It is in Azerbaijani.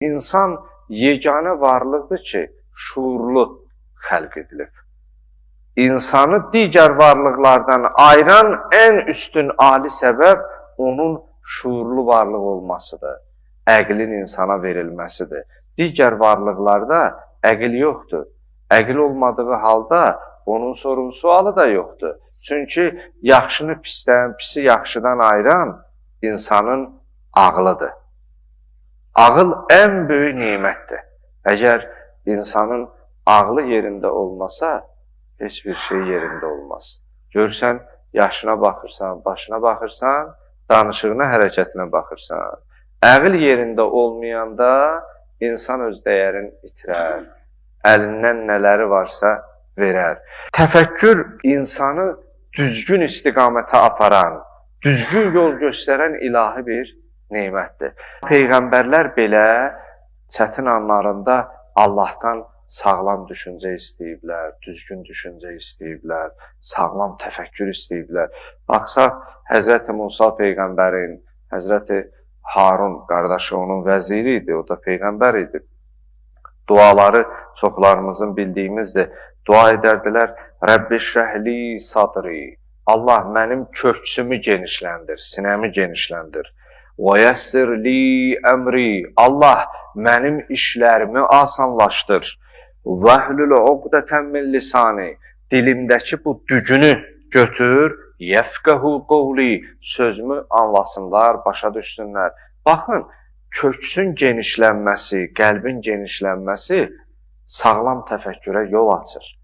İnsan yeganə varlıqdır ki, şuurlu xəlq edilib. İnsanı digər varlıqlardan ayıran ən üstün ali səbəb onun şuurlu varlıq olmasıdır. Əqlin insana verilməsidir. Digər varlıqlarda əql yoxdur. Əql olmadığı halda onun sorğu-sualı da yoxdur. Çünki yaxşını pisdən, pisi yaxşıdan ayıran insanın ağlıdır. Ağıl ən böyük nemətdir. Əgər insanın ağlı yerində olmasa, heç bir şey yerində olmaz. Görsən, yaşına baxırsan, başına baxırsan, danışığına, hərəkətinə baxırsan. Əql yerində olmayanda insan öz dəyərini itirər, əlindən nələri varsa verər. Təfəkkür insanı düzgün istiqamətə aparan, düzgün yol göstərən ilahi bir nemətdir. Peyğəmbərlər belə çətin anlarında Allahdan sağlam düşüncə istəyiblər, düzgün düşüncə istəyiblər, sağlam təfəkkür istəyiblər. Baxsaq, Həzrəti Musa Peyğəmbərin, Həzrəti Harun qardaşı onun vəziri idi, o da Peyğəmbər idi. Duaları çoxlarımızın bildiyimizdir. Dua edərdilər, Rəbbi şrəhli sadri, Allah mənim köksümü genişləndir, sinəmi genişləndir. Və yəssir li əmri, Allah mənim işlərimi asanlaşdır. Vəhlül uqdətən min lisani, dilimdəki bu dügünü götür, yəfqəhu qovli, sözümü anlasınlar, başa düşsünlər. Baxın, köksün genişlənməsi, qəlbin genişlənməsi sağlam təfəkkürə yol açır.